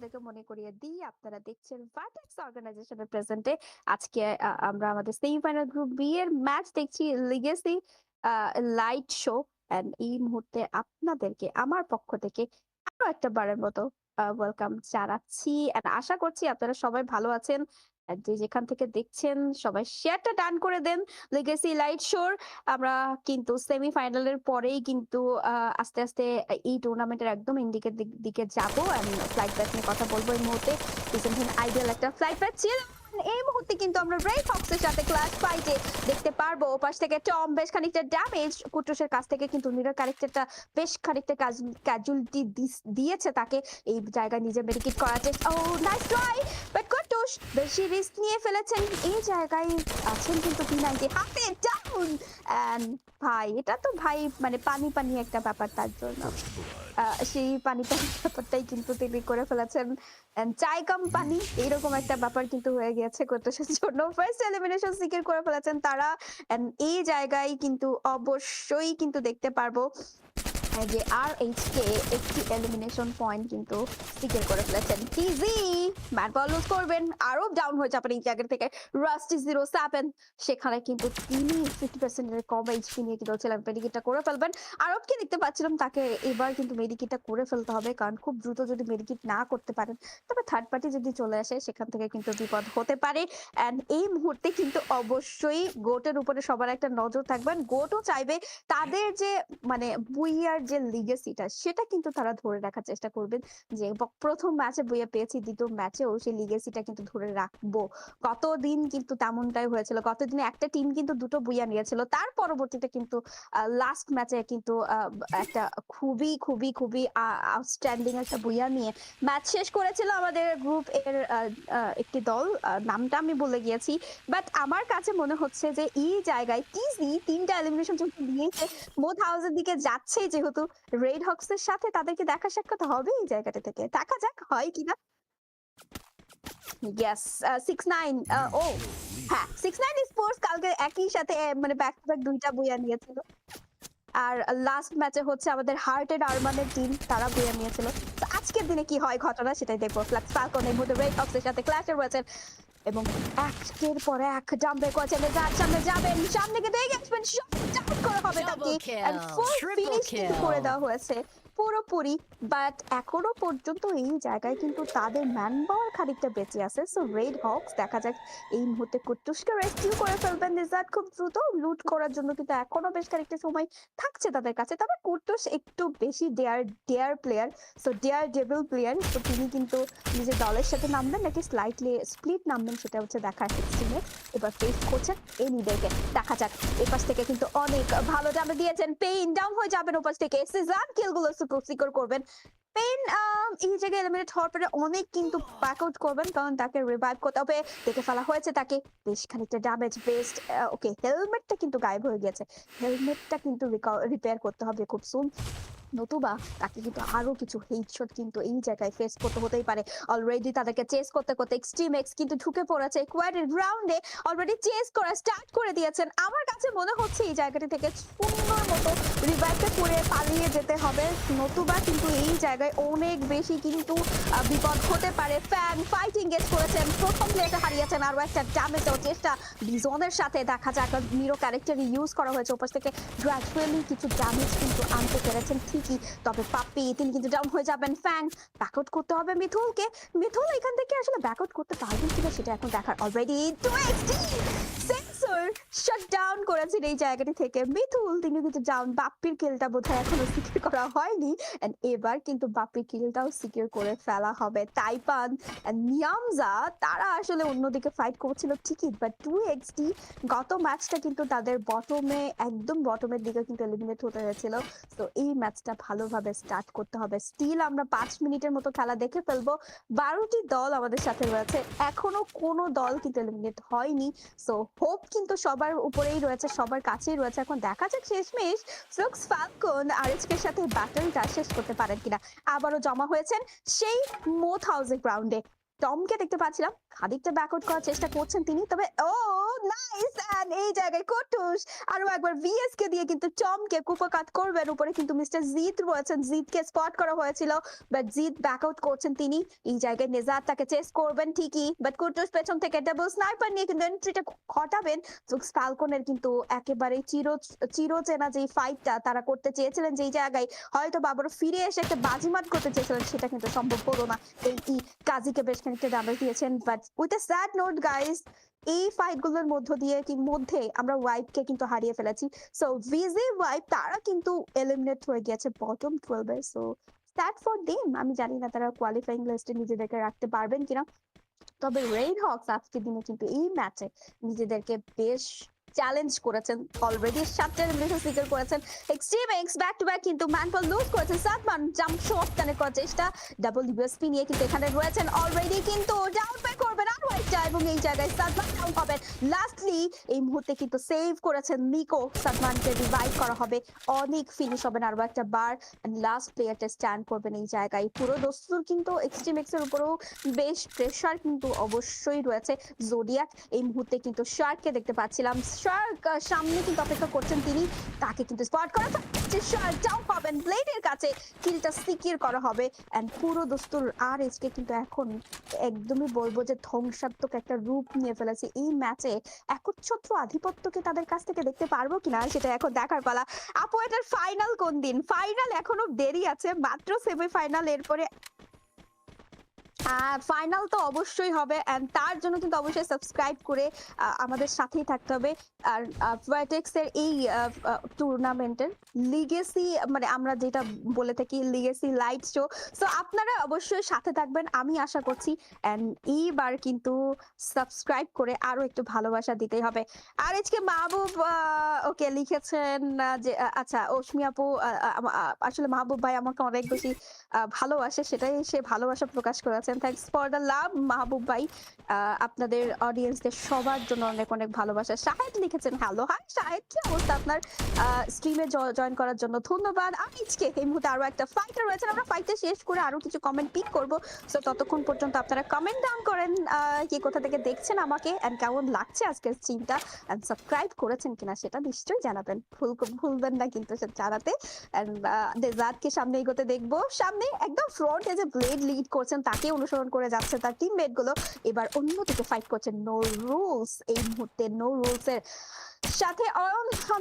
দেখে মনে করিয়ে দিই আপনারা দেখছেন ভার্টেক্স অর্গানাইজেশনের প্রেজেন্টে আজকে আমরা আমাদের সেমিফাইনাল গ্রুপ বি এর ম্যাচ দেখছি লিগেসি লাইট শো এন্ড এই মুহূর্তে আপনাদেরকে আমার পক্ষ থেকে আরো একটা বারের মতো ওয়েলকাম জানাচ্ছি এন্ড আশা করছি আপনারা সবাই ভালো আছেন and যে যেখান থেকে দেখছেন সবাই শেয়ারটা ডান করে দেন লিগেসি লাইট শোর আমরা কিন্তু সেমিফাইনালের পরেই কিন্তু আস্তে আস্তে এই টুর্নামেন্টের একদম ইন্ডিকের দিকে যাবো এন্ড ফ্লাইট ব্যাচ নিয়ে কথা বলবো এই মুহূর্তে রিসেন্টলি আইডিয়াল একটা ফ্লাইট ব্যাচ ছিল এই মুহূর্তে কিন্তু আমরা রেড হক্সের সাথে ক্লাস ফাইটে দেখতে পারবো ওপাশ থেকে টম বেশ খানিকটা ড্যামেজ কুট্রোসের কাছ থেকে কিন্তু মিরর ক্যারেক্টারটা বেশ খানিকটা ক্যাজুয়ালিটি দিয়েছে তাকে এই জায়গায় নিজে মেডিকেট করার চেষ্টা ও নাইস ট্রাই বাট কুট্রোস বেশি রিস্ক নিয়ে ফেলেছেন এই জায়গায় আছেন কিন্তু P90 হাতে ডাউন এন্ড ভাই এটা তো ভাই মানে পানি পানি একটা ব্যাপার তার জন্য সেই পানি পানি ব্যাপারটাই কিন্তু তিনি করে ফেলেছেন চাই কম পানি এইরকম একটা ব্যাপার কিন্তু হয়ে গিয়েছে কোর্টের জন্য ফার্স্ট এলিমিনেশন সিকিউর করে ফেলেছেন তারা এই জায়গায় কিন্তু অবশ্যই কিন্তু দেখতে পারবো যে আর এইচ কে একটি এলিমিনেশন পয়েন্ট কিন্তু সিকিউর করে ফেলেছেন টিজি ম্যাট বল লুজ করবেন আরো ডাউন হয়ে যাবেন এই জায়গা থেকে রাস্টি 07 সেখানে কিন্তু তিনি 50% এর কম এইচপি নিয়ে কিন্তু ছিলেন মেডিকেটটা করে ফেলবেন আরবকে দেখতে পাচ্ছিলাম তাকে এবার কিন্তু মেডিকেটটা করে ফেলতে হবে কারণ খুব দ্রুত যদি মেডিকেট না করতে পারেন তবে থার্ড পার্টি যদি চলে আসে সেখান থেকে কিন্তু বিপদ হতে পারে এন্ড এই মুহূর্তে কিন্তু অবশ্যই গোটের উপরে সবার একটা নজর থাকবেন গোটও চাইবে তাদের যে মানে বুইয়ার যে লিগেসিটা সেটা কিন্তু তারা ধরে রাখার চেষ্টা করবেন যে প্রথম ম্যাচে বুইয়া পেয়েছি দ্বিতীয় ম্যাচেও সেই লিগেসিটা কিন্তু ধরে রাখবো গতদিন কিন্তু তেমনটাই হয়েছিল গতদিনে একটা টিম কিন্তু দুটো বুইয়া নিয়েছিল তার পরবর্তীতে কিন্তু লাস্ট ম্যাচে কিন্তু একটা খুবই খুবই খুবই আউটস্ট্যান্ডিং একটা বুইয়া নিয়ে ম্যাচ শেষ করেছিল আমাদের গ্রুপ এর একটি দল নামটা আমি বলে গিয়েছি বাট আমার কাছে মনে হচ্ছে যে এই জায়গায় টিজি তিনটা এলিমিনেশন যেহেতু দিয়েছে মোট হাউসের দিকে যাচ্ছে যেহেতু রেড হক্স এর সাথে তাদেরকে দেখা সাক্ষাৎ হবে এই জায়গাটা থেকে দেখা যাক হয় কিনা ইয়েস 69 ও হ্যাঁ 69 স্পোর্টস কালকে একই সাথে মানে ব্যাক টু ব্যাক দুইটা বইয়া নিয়েছিল আর লাস্ট ম্যাচে হচ্ছে আমাদের হার্টেড আরমানের টিম তারা বইয়া নিয়েছিল তো আজকের দিনে কি হয় ঘটনা সেটাই দেখবো ফ্লাক্স ফালকন এই মুহূর্তে রেড হক্স এর সাথে ক্ল্যাশে রয়েছেন এবং একের পর এক জাম্পে করেছেন যার সামনে যাবেন সামনে গিয়ে দেখে আসবেন ডাউন করা হবে তাকে এন্ড ফুল ফিনিশ কিন্তু করে দেওয়া হয়েছে পুরোপুরি বাট এখনো পর্যন্ত এই জায়গায় কিন্তু তাদের ম্যান পাওয়ার খানিকটা বেঁচে আছে সো রেড হক্স দেখা যাক এই মুহূর্তে কুট্টুসকে রেস্কিউ করে ফেলবেন নিজাত খুব দ্রুত লুট করার জন্য কিন্তু এখনো বেশ খানিকটা সময় থাকছে তাদের কাছে তবে কুট্টুস একটু বেশি dare player so daredevil player তো তিনি কিন্তু নিজের দলের সাথে নামবেন নাকি স্লাইটলি স্প্লিট নামবেন সেটা হচ্ছে দেখার এক্সট্রিমে এবার ফেস করছেন এই নিদেরকে দেখা যাক এপাশ থেকে কিন্তু অনেক ভালো ড্যামেজ দিয়েছেন পেইন ডাউন হয়ে যাবেন ওপাশ থেকে সিজন কিলগুলো সিকিউর করবেন পেইন এই জায়গায় এলিমিনেট হওয়ার পরে অনেক কিন্তু ব্যাক আউট করবেন কারণ তাকে রিভাইভ করতে হবে দেখে ফেলা হয়েছে তাকে বেশ খানিকটা ড্যামেজ বেস্ট ওকে হেলমেটটা কিন্তু গায়েব হয়ে গেছে হেলমেটটা কিন্তু রিপেয়ার করতে হবে খুব সুন নতুবা তাকে কিন্তু আরো কিছু হেডশট কিন্তু এই জায়গায় ফেস করতে হতেই পারে অলরেডি তাদেরকে চেস করতে করতে এক্সট্রিম এক্স কিন্তু ঢুকে পড়েছে কোয়াড্রেট রাউন্ডে অলরেডি চেস করা স্টার্ট করে দিয়েছেন আমার কাছে মনে হচ্ছে এই জায়গাটি থেকে সুন্দর মতো রিভাইভটা করে পালিয়ে যেতে হবে নতুবা কিন্তু এই জায়গায় অনেক বেশি কিন্তু বিপদ হতে পারে ফ্যান ফাইটিং গেট করেছেন প্রথম প্লেয়ারটা হারিয়েছেন আরো একটা ড্যামেজ দেওয়ার চেষ্টা বিজনের সাথে দেখা যাক মিরো ক্যারেক্টার ইউজ করা হয়েছে ওপাশ থেকে গ্র্যাজুয়ালি কিছু ড্যামেজ কিন্তু আনতে পেরেছেন ঠিকই তবে পাপ্পি তিনি কিন্তু ডাউন হয়ে যাবেন ফ্যাং ব্যাকআউট করতে হবে মিথুলকে মিথুল এখান থেকে আসলে ব্যাকআউট করতে পারবেন কিনা সেটা এখন দেখার অলরেডি 2xd সেন্সর শাট ডাউন করেছেন এই জায়গাটি থেকে মিথুল তিনি কিন্তু ডাউন বাপ্পির কিলটা বোধহয় এখনো সিকিউর করা হয়নি এন্ড এবার কিন্তু বাপ্পির কিলটাও সিকিউর করে ফেলা হবে তাইপান এন্ড নিয়ামজা তারা আসলে অন্যদিকে ফাইট করছিল ঠিকই বাট 2xd গত ম্যাচটা কিন্তু তাদের বটমে একদম বটমের দিকে কিন্তু এলিমিনেট হতে হয়েছিল তো এই ম্যাচটা ভালোভাবে স্টার্ট করতে হবে স্টিল আমরা 5 মিনিটের মতো খেলা দেখে ফেলবো 12টি দল আমাদের সাথে রয়েছে এখনো কোনো দল কিন্তু এলিমিনেট হয়নি সো হোপ কিন্তু সবার উপরেই রয়েছে সবার কাছেই রয়েছে এখন দেখা যাক শেষমেশ ফ্লক্স ফালকন আরএচকে এর সাথে ব্যাটলটা শেষ করতে পারেন কিনা আবারও জমা হয়েছেন সেই মোথ হাউসের গ্রাউন্ডে টমকে দেখতে পাচ্ছিলাম খানিকটা ব্যাকআউট করার চেষ্টা করছেন তিনি, তবে ও নাইস, এন্ড এই জায়গায় কুটুস আরো একবার ভিএস কে দিয়ে কিন্তু টমকে কুপকাত করবেন। উপরে কিন্তু মিস্টার জিত রয়েছেন, জিতকে স্পট করা হয়েছিল বাট জিত ব্যাকআউট করছেন তিনি। এই জায়গায় নেজাত তাকে চেস করবেন ঠিকই, বাট কুটুস পেছন থেকে ডাবল স্নাইপার নিয়ে কিন্তু এন্ট্রিটা ঘটাবেন। জুক্স ফ্যালকনের কিন্তু একেবারে চিরচেনা যে ফাইটটা তারা করতে চেয়েছিলেন, যেই জায়গায় হয়তো বাবার ফিরে এসে একটা বাজিমাত করতে চেয়েছিলেন, সেটা কিন্তু সম্ভব হলো না। এই কাজীকে বেশ খানিকটা ড্যামেজ দিয়েছেন, but with a sad note guys, এই ফাইট গুলোর মধ্যে আমরা ওয়াইপকে কিন্তু হারিয়ে ফেলেছি। সো ভিজি ওয়াইপ তারা কিন্তু এলিমিনেট হয়ে গেছে bottom 12 A. So sad for them. আমি জানি না তারা কোয়ালিফাইং লিস্টে নিজেদেরকে রাখতে পারবেন কিনা, তবে রেড হক্স আজকের দিনে কিন্তু এই ম্যাচে নিজেদেরকে বেশ চ্যালেঞ্জ করেছেন, অলরেডি 7টা এলিমিনেশন সিকিউর করেছেন। Extreme X back to back কিন্তু ম্যানফল লুজ করেছেন। সাদমান জাম্প শট কানেক্ট করার চেষ্টা, ডাবল ইউএসপি নিয়ে কিন্তু এখানে রয়েছেন অলরেডি, কিন্তু ডাউন ব্যাক করবেন আর ওয়াইটটা, এবং এই জায়গায় সাদমান ডাউন হবেন। লাস্টলি এই মুহূর্তে কিন্তু সেভ করেছেন নিকো, সাদমানকে রিভাইভ করা হবে, অনেক ফিনিশ হবেন আরো একটা বার, লাস্ট প্লেয়ারটা স্ট্যান্ড করবেন এই জায়গায়। পুরো দস্তুর কিন্তু এক্সট্রিম এক্স এর উপরেও বেশ প্রেসার কিন্তু অবশ্যই রয়েছে। জোডিয়াক এই মুহূর্তে কিন্তু শার্ককে দেখতে পাচ্ছিলাম, শার্ক সামনে কিন্তু অপেক্ষা করছেন তিনি, তাকে কিন্তু স্পট করা হচ্ছে, শার্ক ডাউন পাবেন, ব্লেডের কাছে কিলটা সিকিউর করা হবে। এন্ড পুরো দস্তুর আর এসকে কিন্তু এখন একদমই বলবো যে ধ্বংসাত্মক একটা রূপ নিয়ে ফেলেছে এই ম্যাচে। একচ্ছত্র আধিপত্যকে তাদের কাছ থেকে দেখতে পারবো কিনা সেটা এখন দেখার পালা। আপু এটার ফাইনাল কোন দিন? ফাইনাল এখনো দেরি আছে, মাত্র সেমিফাইনাল, এরপরে ফাইনাল তো অবশ্যই হবে, এন্ড তার জন্য কিন্তু অবশ্যই সাবস্ক্রাইব করে আমাদের সাথেই থাকতে হবে। আর ভার্টেক্স এর এই টুর্নামেন্টের লিগেসি, মানে আমরা যেটা বলে থাকি লিগেসি লাইট শো, সো আপনারা অবশ্যই সাথে থাকবেন আমি আশা করছি। এন্ড এইবার কিন্তু সাবস্ক্রাইব করে আরো একটু ভালোবাসা দিতেই হবে। আর আজকে মাহবুব ওকে লিখেছেন যে আচ্ছা অশ্মি আপু, আসলে মাহবুব ভাই আমাকে অনেক বেশি ভালোবাসে, সেটাই সে ভালোবাসা প্রকাশ করেছেন। থ্যাঙ্কস ফর দ্য লাভ মাহবুব ভাই, আপনাদের অডিয়েন্সদের সবার জন্য অনেক অনেক ভালোবাসা। শাহেদ লিখেছেন হ্যালো, হাই শাহেদ, কি অবস্থা আপনার? স্ট্রিমে জয়েন করার জন্য ধন্যবাদ। আজকে এই মুহূর্তে আরো একটা ফাইটার রয়েছে, আমরা ফাইটটা শেষ করে আরো কিছু কমেন্ট পিক করব। সো ততক্ষণ পর্যন্ত আপনারা কমেন্ট ডাউন করেন কি কোথা থেকে দেখছেন আমাকে, এন্ড কেমন লাগছে আজকের স্ট্রিমটা, এন্ড সাবস্ক্রাইব করেছেন কিনা সেটা নিশ্চয়ই জানাবেন, ভুলবেন না কিন্তু সেটা জানাতে। এন্ড ডেজার্টকে সামনে এগোতে দেখবো, সামনে একদম ফ্রন্টে যে ব্লেড লিড করছেন তাকে অনুসরণ করে যাচ্ছে তার টিমমেট গুলো, এবার অন্যদিকে ফাইট করছেন নো রুলস। এই মুহূর্তে নো রুলস এর সাথে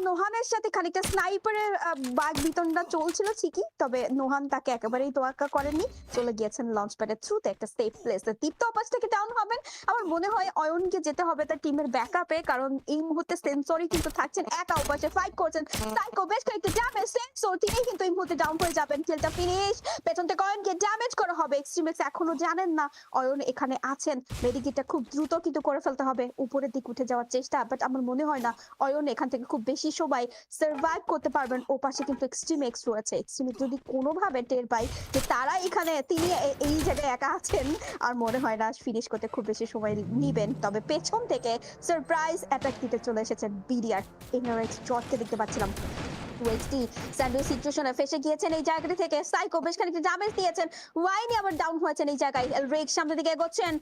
নোহানের সাথে খানিকটা স্নাইপারের বাগ বিতণ্ডা চলছিল ঠিকই, তবে নোহান তাকে একেবারেই তোয়াক্কা করেননি, চলে গিয়েছেন লঞ্চ প্যাডের থ্রুতে একটা সেফ প্লেসে। দীপ্ত অপাস থেকে ডাউন হবেন, আমার মনে হয় অয়নকে যেতে হবে তার টিমের ব্যাকআপে, কারণ এই মুহূর্তে সেন্সরি কিন্তু থাকছেন একা, ওপাশে ফাইট করছেন সাইকো, বেশ কয়েকটা ড্যামেজ, সেন্সর তিনি কিন্তু এই মুহূর্তে ডাউন হয়ে যাবেন। কিলটা ফিনিশ, পেছন থেকে অয়নকে ড্যামেজ করা হবে। এক্সট্রিমেক্স এখনো জানেন না অয়ন এখানে আছেন, মেডিকিটটা খুব দ্রুত কিন্তু করে ফেলতে হবে, উপরের দিক উঠে যাওয়ার চেষ্টা, বাট আমার মনে হয় না অয়ন এখান থেকে খুব বেশি সময় সার্ভাইভ করতে পারবেন। ও পাশে কিন্তু এক্সট্রিম এক্স রয়েছে, এক্সট্রিম যদি কোনোভাবে টের পাই যে তারা এখানে, তিনি এই জায়গায় একা আছেন, আর মনে হয় না ফিনিশ করতে খুব বেশি সময় নিবেন। তবে পেছন থেকে সারপ্রাইজ অ্যাটাক দিতে চলে এসেছেন বিডিআর। এনআরএক্স জটকে দেখতে পাচ্ছিলাম, ওয়েক্সটি স্যান্ডউইচ সিচুয়েশনে ফেসে গিয়েছেন এই জায়গাটা থেকে, সাইকো বেশ খানিকটা ড্যামেজ দিয়েছেন, ওয়াইনি আবার ডাউন হয়েছেন এই জায়গায়। এলরিক সামনের দিকে এগোচ্ছেন,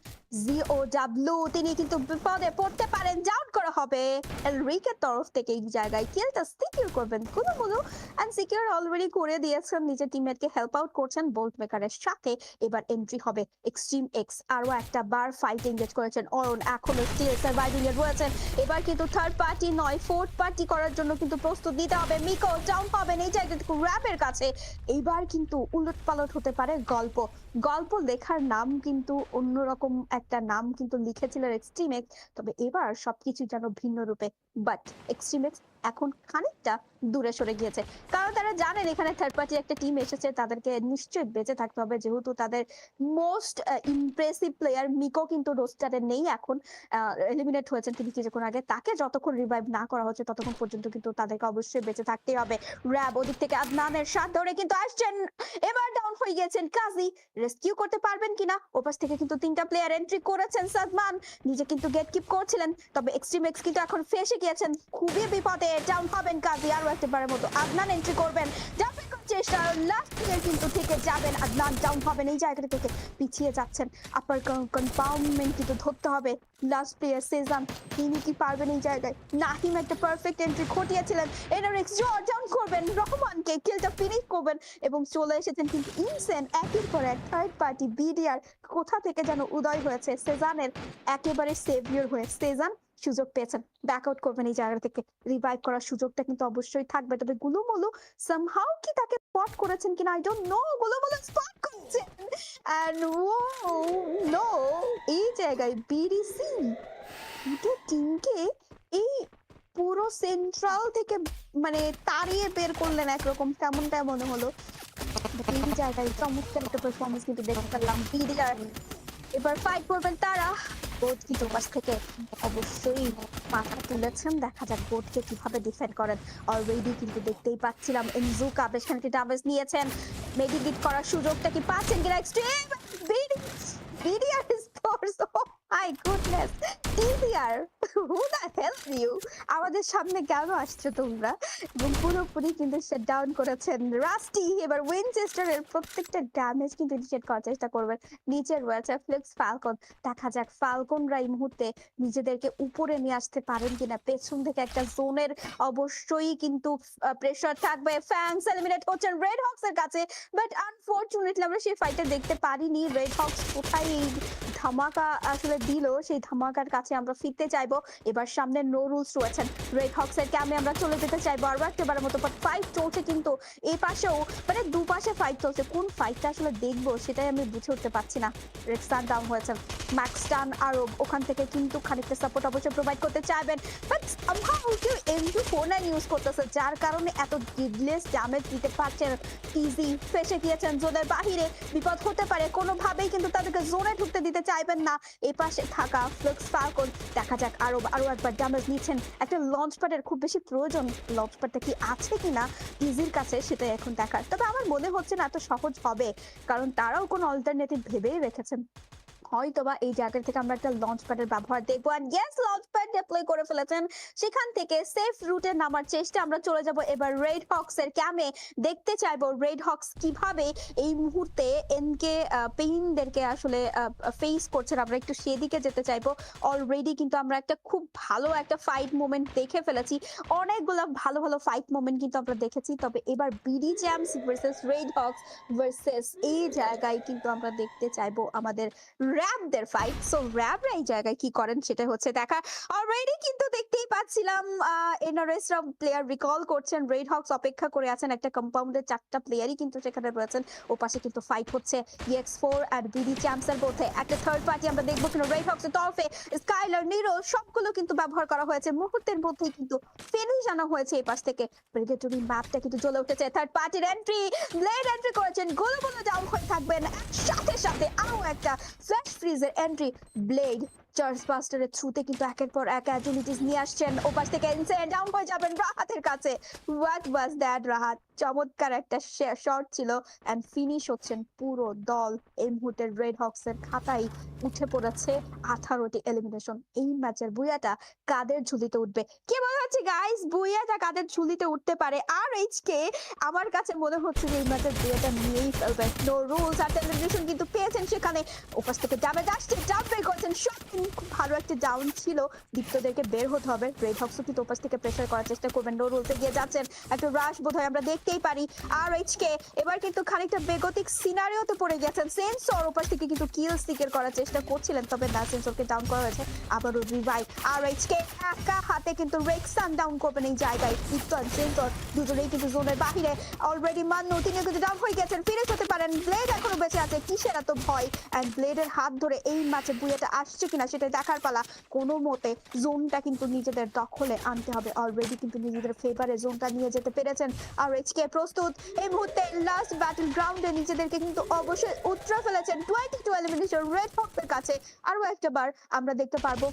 জিওডব্লিউ তিনি কিন্তু বিপদে পড়তে পারেন, ডাউন করা হবে এলরিকের তরফ থেকে। এই জায়গায় কিলটা সিকিউর করবেন কুলুমুলু, এন্ড সিকিউর অলরেডি করে দিয়েছেন, নিজের টিমমেটকে হেল্প আউট করছেন বোল্ট মেকারের সাথে। এবার এন্ট্রি হবে এক্সট্রিম এক্স, আরো একটা বার ফাইট এনগেজ করেছেন অরুণ, এখনো স্টিল সার্ভাইভিং এ রয়েছেন। এবার কিন্তু থার্ড পার্টি নয় ফোর্থ পার্টি করার জন্য কিন্তু প্রস্তুত নিতে হবে। মিকো ডাউন পাবেন এই জায়গাতে র্যাপের কাছে, এইবার কিন্তু উলটপালট হতে পারে গল্প লেখার নাম কিন্তু অন্যরকম একটা নাম কিন্তু লিখেছিল এক্সট্রিমেক্স, তবে এবার সবকিছু যেন ভিন্ন রূপে। বাট এক্সট্রিমেক্স এখন খানিকটা দূরে সরে গিয়েছে, কারণ তারা জানেন এখানে থার্ড পার্টি একটা টিম এসেছে, তাদেরকে নিশ্চয়ই বেঁচে থাকতে হবে, যেহেতু তাদের মোস্ট ইমপ্রেসিভ প্লেয়ার মিকো কিন্তু রোস্টারে নেই এখন, এলিমিনেট হয়েছেন তিনি কিছুক্ষণ আগে, তাকে যতক্ষণ রিভাইভ না করা হচ্ছে ততক্ষণ পর্যন্ত কিন্তু তাদেরকে অবশ্যই বেঁচে থাকতেই হবে। র্যাব ওদিক থেকে আদনানের সাথ ধরে কিন্তু আসছেন, এবার ডাউন হয়ে গেছেন কাজী, রেস্কিউ করতে পারবেন কিনা? ওপাশ থেকে কিন্তু 3টা প্লেয়ার এন্ট্রি করেছেন, সাদমান নিজে কিন্তু গেট কিপ করছিলেন, তবে এক্সট্রিমেক্স কিন্তু এখন ফেসে গিয়েছেন, খুবই বিপদে, ডাউন হবেন কাজী, আরো একবারের মতো আদনান এন্ট্রি করবেন, চেষ্টা লাস্ট প্লেয়ার কিন্তু থেকে যাবেন আর নক ডাউন হবেন এই জায়গাটা থেকে পিছিয়ে যাচ্ছেন আপার কনফার্মমেন্ট কিন্তু ধরতে হবে লাস্ট প্লেয়ার সেজান তিনি কি পারবেন এই জায়গায় নাহিম একটা পারফেক্ট এন্ট্রি ঘটিয়েছিলেন এনারেক্স ডাউন করবেন রহমানকে কিলটা ফিনিশ করবেন এবং চলে এসেছেন কিন্তু ইনসেন একের পর এক থার্ড পার্টি বিডিআর কোথা থেকে যেন উদয় হয়েছে সেজানের একেবারে সেভিয়র হয়ে সেজান সুযোগ পেয়েছেন ব্যাক আউট করবেন এই জায়গা থেকে রিভাইভ করার সুযোগটা কিন্তু অবশ্যই থাকবে তবে গুলুমুলু সামহাউ কি তাকে স্পট করেছেন কিনা আই ডোন্ট নো গুলুমুলু স্পট করেছেন এন্ড ও নো এই জায়গায় বিডিসি দুটো টিমকে এই পুরো সেন্ট্রাল থেকে মানে তাড়িয়ে বের করলেন একরকম কেমনটাই মনে হলো এই জায়গায় চমৎকার একটা পারফরমেন্স কিন্তু দেখতে পেলাম বিডিআর এবার ফাইট করবেন তারা বোধ কিন্তু পাশ থেকে অবশ্যই মাথা তুলেছেন দেখা যাক বোধকে কিভাবে ডিফেন্ড করেন অলরেডি কিন্তু দেখতেই পাচ্ছিলাম এনজুকা বেশ খানিকটা ড্যামেজ নিয়েছেন মেডিকেট করার সুযোগটা কি পাচ্ছেন কিনা extreme BDR sports oh my goodness TGR who the hell you আমাদের সামনে কেন আসছো তোমরা এবং পুরোপুরি কিন্তু শাট ডাউন করেছেন রাস্টি এবার উইনচেস্টারের প্রত্যেকটা ড্যামেজ কিন্তু ইনিশিয়েট করার চেষ্টা করবেন নিচে রয়েছে ফ্লিক্স ফালকন দেখা যাক ফালকনরা এই মুহূর্তে নিজেদেরকে উপরে নিয়ে আসতে পারেন কিনা পেছন থেকে একটা জোনের অবশ্যই কিন্তু প্রেসার থাকবে ফ্যাংস এলিমিনেট করছেন রেড হক্স এর কাছে বাট আনফরচুনেটলি আমরা সেই ফাইটটা দেখতে পারিনি রেড হক্স কোথায় এই ধামাকা আসলে দিল সেই ধামাকার কাছে আমরা ফিরতে চাইবো এবার সামনে নো রুলস রয়েছেন রেড হক্স এর ক্যাম্পে আমরা চলে যেতে চাইবো আর একবারের মতো বাট ফাইট চলছে কিন্তু এই পাশেও মানে দুপাশে ফাইট চলছে কোন ফাইটটা আসলে দেখবো সেটাই আমি বুঝে উঠতে পারছি না রেক্সান ডাউন হয়েছে ম্যাক্সটান আর ওখান থেকে কিন্তু খানিকটা সাপোর্ট অবশ্যই প্রোভাইড করতে চাইবেন বাট সামহাউ কেউ M249 ইউজ করতেছে যার কারণে এত ডিডলেস ড্যামেজ দিতে পারছেন টিজি ফেসে গিয়েছেন জোনের বাহিরে বিপদ হতে পারে কোনোভাবেই কিন্তু তাদেরকে জোনে ঢুকতে দিতে চাইবেন না এই পাশে থাকা ফ্লিক্স ফালকন দেখা যাক আরো একবার ড্যামেজ নিচ্ছেন একটা লঞ্চ প্যাডের খুব বেশি প্রয়োজন লঞ্চ প্যাডটা কি আছে কিনা টিজির কাছে সেটাই এখন দেখার তবে আমার মনে হচ্ছে না এত সহজ হবে কারণ তারাও কোনো অল্টারনেটিভ ভেবেই রেখেছেন হয়তোবা এই জায়গা থেকে আমরা একটা লঞ্চ প্যাডের ব্যবহার দেখবো আর ইয়েস লঞ্চ প্যাড ডিপ্লয় করে ফেলেছেন সেখান থেকে সেফ রুটে নামার চেষ্টা আমরা চলে যাব এবার রেড হক্স এর ক্যামে দেখতে চাইবো রেড হক্স কিভাবে এই মুহূর্তে এনকে পেইনদেরকে আসলে ফেস করছেন আমরা একটু সেদিকে যেতে চাইবো অলরেডি কিন্তু আমরা একটা খুব ভালো একটা ফাইট মোমেন্ট দেখে ফেলেছি অনেকগুলো ভালো ভালো ফাইট মোমেন্ট কিন্তু আমরা দেখেছি তবে এবার BD champs versus red Hawks versus এই জায়গায় কিন্তু আমরা দেখতে চাইবো আমাদের র্যাবদের ফাইট সো র্যাবরা এই জায়গায় কি করেন সেটা হচ্ছে দেখা অলরেডি কিন্তু দেখতেই পাচ্ছিলাম এনআরএসরা প্লেয়ার রিকল করছেন রেড হক্স অপেক্ষা করে আছেন একটা কম্পাউন্ডের চারটা প্লেয়ারই কিন্তু সেখানে রয়েছেন ও পাশে কিন্তু ফাইট হচ্ছে EX4 আর বিডি চ্যাম্পসের মধ্যে একটা থার্ড পার্টি আমরা দেখবো কিনা রেড হক্সের তরফে স্কাইলার নিরো সবগুলো কিন্তু ব্যবহার করা হয়েছে মুহূর্তের মধ্যেই কিন্তু ফিনিশ আনা হয়েছে এই পাশ থেকে ব্রিগেডরি ম্যাপটা কিন্তু জ্বলে উঠেছে থার্ড পার্টির এন্ট্রি ব্লেড এন্ট্রি করেছেন গুলো ডাউন হয়ে থাকবেন সাথে সাথে আরো একটা ফ্ল্যাশ ফ্রিজের এন্ট্রি ব্লেড চার্জ বাস্টারের থ্রুতে কিন্তু একের পর এক অ্যাবিলিটিস নিয়ে আসছেন ওপাশ থেকে ইনসেন ডাউন হয়ে যাবেন রাহাতের কাছে হোয়াট ওয়াজ দ্যাট রাহাত চমৎকার একটা শট ছিল এন্ড ফিনিশ হচ্ছেন পুরো দল এই মুহূর্তে রেড হক্স এর খাতায় উঠে পড়েছে 18টি এলিমিনেশন এই ম্যাচের বুয়াটা কাদের ঝুলিতে উঠবে কি মনে হচ্ছে গাইস বুয়াটা কাদের ঝুলিতে উঠতে পারে আর এইচকে আমার কাছে মনে হচ্ছে যে এই ম্যাচের বুয়াটা নিয়েই ফেলবে নো রুলস আর এলিমিনেশন কিন্তু পেয়েছেন সেখানে ওপাশ থেকে ড্যামেজ আসছে জাম্প বের করছেন শট খুব ভালো একটা ডাউন ছিল দীপ্তদেরকে বের হতে হবে রেড হক্স কিন্তু ওপাশ থেকে প্রেসার করার চেষ্টা করবেন নো রুলসে গিয়ে যাচ্ছেন একটা রাশ বোধহয় আমরা দেখতেই পারি আর এইচকে এবার কিন্তু খানিকটা বেগতিক সিনারিওতে পড়ে গেছেন সেন্সর ওপাশ থেকে কিন্তু কিল স্টিকের করার চেষ্টা করছিলেন তবে না সেন্সরকে ডাউন করা হয়েছে আবারও রিভাইভ আর এইচকে একা হাতে কিন্তু রেক্সান ডাউন করবেন এই জায়গায় দীপ্ত আর সেন্সর দুজনেই কিন্তু জোনের বাহিরে অলরেডি মান্নু তিনি কিন্তু ডাউন হয়ে গেছেন ফিরে যেতে পারেন ব্লেড এখনো বেঁচে আছে কিসের এত ভয় এন্ড ব্লেডের হাত ধরে এই ম্যাচে বুয়েটা আসছে কিনা সেটা দেখার পালা কোনো মতে জোনটা কিন্তু নিজেদের দখলে আনতে হবে অলরেডি কিন্তু নিজেদের ফেভারে জোনটা নিয়ে যেতে পেরেছেন আর এইচকে প্রস্তুত এই মুহূর্তে লাস্ট ব্যাটল গ্রাউন্ডে নিজেদেরকে কিন্তু অবশ্যই উতরে ফেলেছেন 22 এলিমিনেশন রেড হক্সের কাছে আরো একটা বার আমরা দেখতে পারবো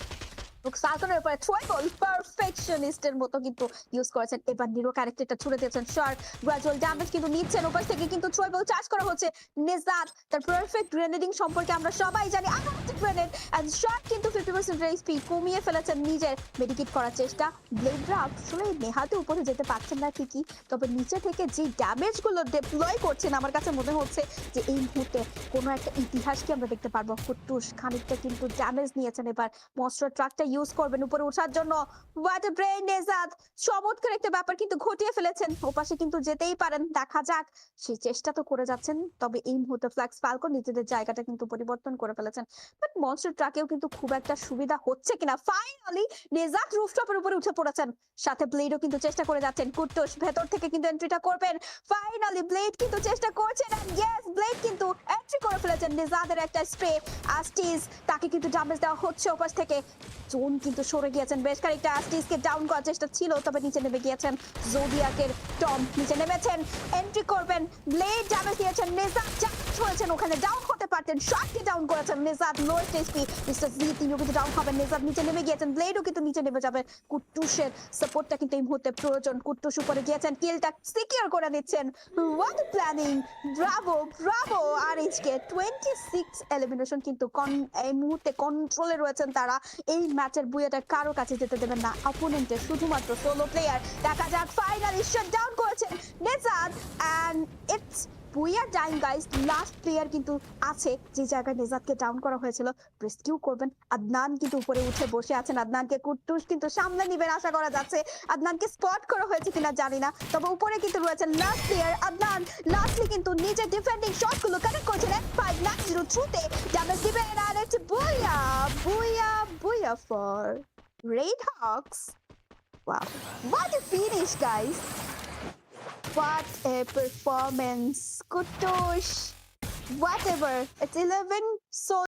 ফালকনের উপরে ট্রাইবল পারফেকশনিস্টের মতো কিন্তু ইউজ করেছেন। এবার নিরো ক্যারেক্টারটা ছুড়ে দিয়েছেন শর্ট গ্রাজুয়াল ড্যামেজ কিন্তু নিচ্ছেন। ওপাশ থেকে কিন্তু ট্রাইবল চার্জ করা হচ্ছে। নেজাত তার পারফেক্ট গ্রেনেডিং সম্পর্কে আমরা সবাই জানি। আবার একটা গ্রেনেড এন্ড শর্ট কিন্তু 50% রেসপি কমিয়ে ফেলেছেন। নিজের মেডিকেট করার চেষ্টা। ব্লেডরা আসলে নেহাতে উপরে যেতে পারছেন না ঠিকই, তবে নিচে থেকে যে ড্যামেজ গুলো ডিপ্লয় করছেন আমার কাছে মনে হচ্ছে যে এই মুহূর্তে কোনো একটা ইতিহাসকে আমরা দেখতে পারবো। কুট্টুস খানিকটা কিন্তু ড্যামেজ নিয়েছেন। এবার মনস্টার ট্রাকটা ইউজ করবেন উপরে ওঠার জন্য। হোয়াট আ ব্রেন নেজাদ, চমৎকার একটা ব্যাপার কিন্তু ঘটিয়ে ফেলেছেন। ওপাশে কিন্তু যেতেই পারেন, দেখা যাক। সেই চেষ্টা তো করে যাচ্ছেন, তবে এই মুহূর্তে ফ্ল্যাক্স ফালকন নিজেদের জায়গাটা কিন্তু পরিবর্তন করে ফেলেছেন। বাট মনস্টার ট্রাকেও কিন্তু খুব একটা সুবিধা হচ্ছে কিনা। ফাইনালি নেজাদ রুফটপের উপরে উঠে পড়েছেন, সাথে ব্লেডও কিন্তু চেষ্টা করে যাচ্ছেন। কুট্টুস ভেতর থেকে কিন্তু এন্ট্রিটা করবেন। ফাইনালি ব্লেড কিন্তু চেষ্টা করছেন, এন্ড ইয়েস ব্লেড কিন্তু এন্ট্রি করে ফেলেছেন। নেজাদের একটা স্প্রে আস্টিস, তাকে কিন্তু ড্যামেজ দেওয়া হচ্ছে ওপাশ থেকে। জোন কিন্তু সরে গিয়েছেন, বেশ খানিকটা আস্টিসকে ডাউন করার চেষ্টা ছিল, তবে নিচে নেমে গিয়েছেন। জোডিয়াকের টম নিচে নেমেছেন, এন্ট্রি করবেন। ব্লেড ড্যামেজ দিয়েছেন, নেজাদ ড্যামেজ হয়েছেন, ওখানে ডাউন হতে পারতেন। শটকে ডাউন করেছেন নেজাদ। লোয়েস্ট এসপি মিস্টার জি তিনিও কিন্তু ডাউন হবেন। নেজাদ নিচে নেমে গিয়েছেন, ব্লেডও কিন্তু নিচে নেমে যাবে। কুট্টুসের সাপোর্টটা কিন্তু এই মুহূর্তে প্রয়োজন। কুট্টুস উপরে গিয়েছেন, কিলটা সিকিউর করে নিচ্ছেন। What planning, bravo bravo. আর এইচকে 26 এলিমিনেশন কিন্তু এই মুহূর্তে কন্ট্রোলে রয়েছেন তারা। এই ম্যাচের বুয়াটা কারো কাছে যেতে দেবেন না, অপোনেন্টের শুধুমাত্র সোলো প্লেয়ার। দেখা যাক, ফাইনালি শাট ডাউন করেছেন নেজাদ and it's booyah time guys. Last player কিন্তু আছে যে জায়গায় নেজাদকে ডাউন করা হয়েছিল, রেস্কিউ করবেন। আদনান কিন্তু উপরে উঠে বসে আছেন, আদনানকে কুট্টুস কিন্তু সামনে নিবেন আশা করা যাচ্ছে। আদনানকে স্পট করা হয়েছে কিনা জানি না, তবে উপরে কিন্তু রয়েছেন লাস্ট প্লেয়ার আদনান। লাস্টলি কিন্তু নিজের ডিফেন্ডিং শটগুলো কানেক্ট করেছেন। F590 ড্যামেজ দিবেন আর it's booyah booyah booyah for red Hawks. Wow, what a finish guys, what a performance. Kutush, whatever, it's 11 so